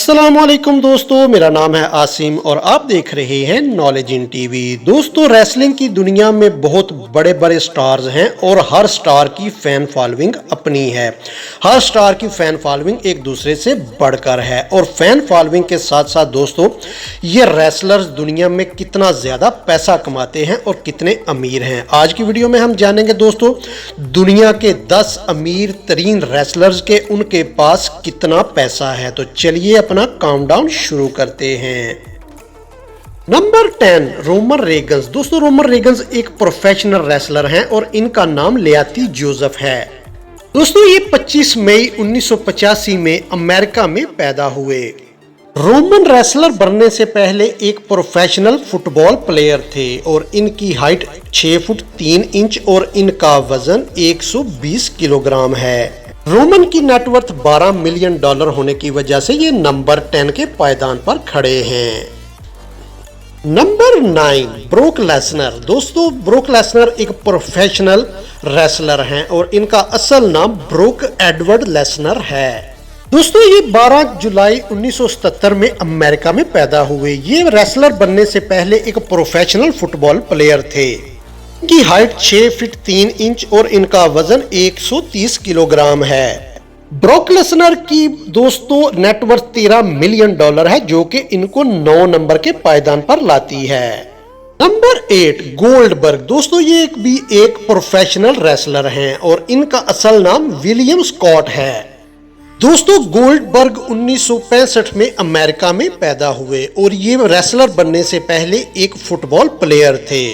अस्सलामुअलैकुम दोस्तों, मेरा नाम है आसिम और आप देख रहे हैं नॉलेज इन टीवी। दोस्तों, रेसलिंग की दुनिया में बहुत बड़े बड़े स्टार्स हैं और हर स्टार की फैन फॉलोइंग अपनी है। हर स्टार की फैन फॉलोइंग एक दूसरे से बढ़कर है और फैन फॉलोइंग के साथ साथ दोस्तों ये रेसलर्स दुनिया में कितना ज़्यादा पैसा कमाते हैं और कितने अमीर हैं। आज की वीडियो में हम जानेंगे दोस्तों दुनिया के 10 अमीर तरीन रेसलर्स के उनके पास कितना पैसा है। तो चलिए अपना काउंटडाउन शुरू करते हैं। Number 10 Roman Reigns. दोस्तों, रोमन रेगन्स एक प्रोफेशनल रेसलर हैं और इनका नाम लियाती जोसेफ है। दोस्तों, ये 25 मई 1985 में अमेरिका में पैदा हुए। रोमन रेसलर बनने से पहले एक प्रोफेशनल फुटबॉल प्लेयर थे और इनकी हाइट 6 फुट 3 इंच और इनका वजन 120 किलोग्राम है। रोमन की नेटवर्थ $12 मिलियन होने की वजह से ये नंबर 10 के पायदान पर खड़े हैं। Number 9 broke Lesnar. दोस्तों, ब्रोक लेसनर एक प्रोफेशनल रेसलर हैं और इनका असल नाम ब्रोक एडवर्ड लेसनर है। दोस्तों, ये 12 जुलाई 1977 में अमेरिका में पैदा हुए। ये रेसलर बनने से पहले एक प्रोफेशनल फुटबॉल प्लेयर थे। इनकी हाइट 6 फीट 3 इंच और इनका वजन 130 किलोग्राम है। ब्रोक लेसनर की दोस्तों नेटवर्थ $13 मिलियन है जो कि इनको 9 नंबर के पायदान पर लाती है। Number 8 Goldberg. दोस्तों, ये भी एक प्रोफेशनल रेसलर हैं और इनका असल नाम विलियम स्कॉट है। दोस्तों, गोल्डबर्ग 1965 में अमेरिका में पैदा हुए और ये रेसलर बनने से पहले एक फुटबॉल प्लेयर थे।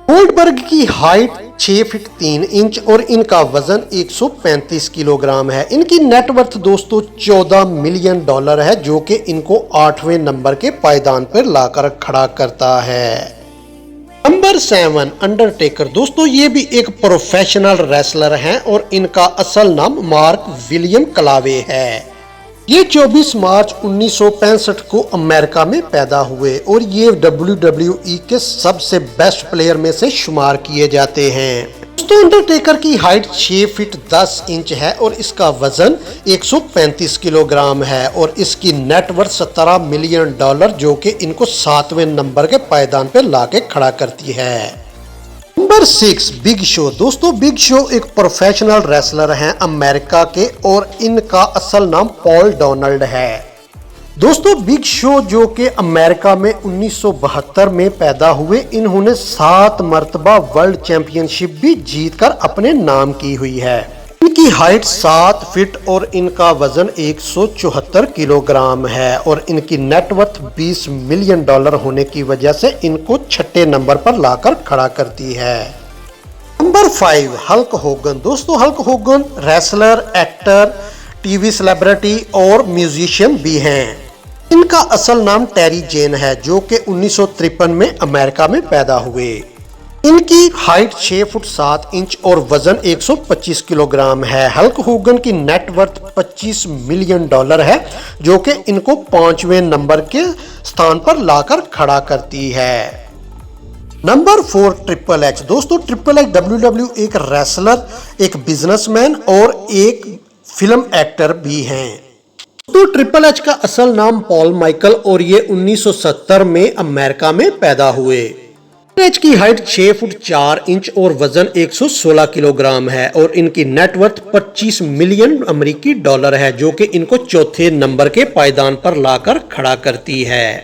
गोल्डबर्ग की हाइट 6 फीट 3 इंच और इनका वजन 135 किलोग्राम है। इनकी नेटवर्थ दोस्तों $14 मिलियन है जो कि इनको 8वें नंबर के पायदान पर लाकर खड़ा करता है। Number 7 Undertaker. दोस्तों, ये भी एक प्रोफेशनल रेसलर हैं और इनका असल नाम मार्क विलियम क्लावे है। ये 24 मार्च 1965 को अमेरिका में पैदा हुए और ये WWE के सबसे बेस्ट प्लेयर में से शुमार किए जाते हैं। दोस्तों, अंडरटेकर की हाइट 6 फीट 10 इंच है और इसका वजन 135 किलोग्राम है और इसकी नेटवर्थ $17 मिलियन जो कि इनको 7वें नंबर के पायदान पे लाके खड़ा करती है। Number 6 big show. दोस्तों, बिग शो एक प्रोफेशनल रेसलर हैं अमेरिका के और इनका असल नाम पॉल डोनाल्ड है। दोस्तों, बिग शो जो कि अमेरिका में 1972 में पैदा हुए, इन्होंने 7 मर्तबा वर्ल्ड चैंपियनशिप भी जीतकर अपने नाम की हुई है। इनकी हाइट 7 फीट और इनका वजन 174 किलोग्राम है और इनकी नेटवर्थ $20 मिलियन होने की वजह से इनको 6ठे नंबर पर लाकर खड़ा करती है। Number 5 Hulk Hogan. दोस्तों, Hulk Hogan wrestler, actor, TV celebrity और म्यूजिशियन भी हैं। इनका असल नाम टेरी जेन है जो कि 1953 में अमेरिका में पैदा हुए। इनकी हाइट 6 फुट 7 इंच और वजन 125 किलोग्राम है। हल्क होगन की नेटवर्थ $25 मिलियन है जो कि इनको 5वें नंबर के स्थान पर लाकर खड़ा करती है। Number 4 triple H. दोस्तों, ट्रिपल एच WWE एक रेसलर, एक बिजनेसमैन और एक फिल्म एक्टर भी हैं। तो ट्रिपल एच का असल नाम पॉल माइकल और ये 1970 में अमेरिका में पैदा हुए। एच की हाइट 6 फुट 4 इंच और वजन 116 किलोग्राम है और इनकी नेटवर्थ $25 मिलियन अमेरिकी है जो कि इनको 4थे नंबर के पायदान पर लाकर खड़ा करती है।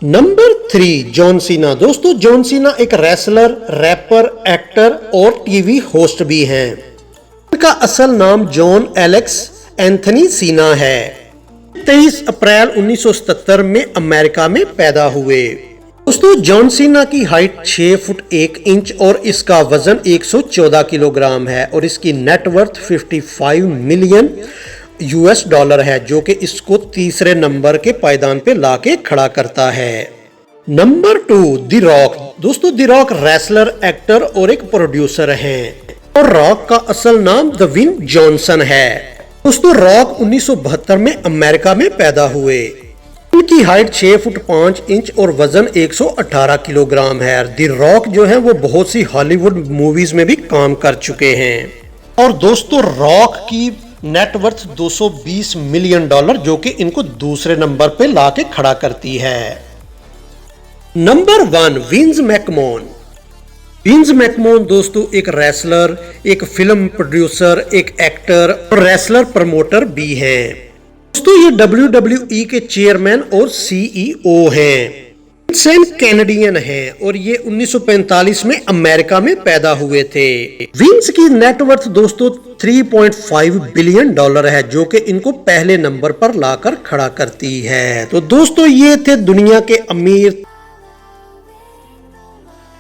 Number 3 John Cena. दोस्तों, जॉन सीना एक रेसलर, रैपर, एक्टर और टीवी होस्ट भी हैं। इनका असल नाम जॉन एलेक्स एंथनी सीना है। 23 अप्रैल 1977 में अमेरिका में पैदा हुए। दोस्तों, जॉन सीना की हाइट 6 फुट 1 इंच और इसका वजन 114 किलोग्राम है और इसकी नेटवर्थ $55 मिलियन है जो कि इसको 3रे नंबर के पायदान पे लाके खड़ा करता है। Number 2 the rock. दोस्तों, द रॉक रेसलर, एक्टर और एक प्रोड्यूसर हैं और रॉक का असल नाम द्वेन जॉनसन है। दोस्तों, रॉक 1972 में अमेरिका में पैदा हुए। इनकी हाइट 6 फुट 5 इंच और वजन 118 किलोग्राम है। द रॉक जो है वो बहुत सी हॉलीवुड मूवीज में भी काम कर चुके हैं। और दोस्तों, रॉक की नेटवर्थ $220 मिलियन, जो कि इनको दूसरे नंबर पे लाके खड़ा करती है। Number 1, Vince McMahon. Vince McMahon दोस्तों एक रेसलर, एक फिल्म प्रोड्यूसर, एक एक्टर और रेसलर प्रमोटर भी हैं। दोस्तों ये WWE के चेयरमैन और CEO हैं। कैनेडियन है और ये 1945 में अमेरिका में पैदा हुए थे। विंस की नेटवर्थ दोस्तों $3.5 बिलियन है, जो कि इनको पहले नंबर पर लाकर खड़ा करती है। तो दोस्तों ये थे दुनिया के अमीर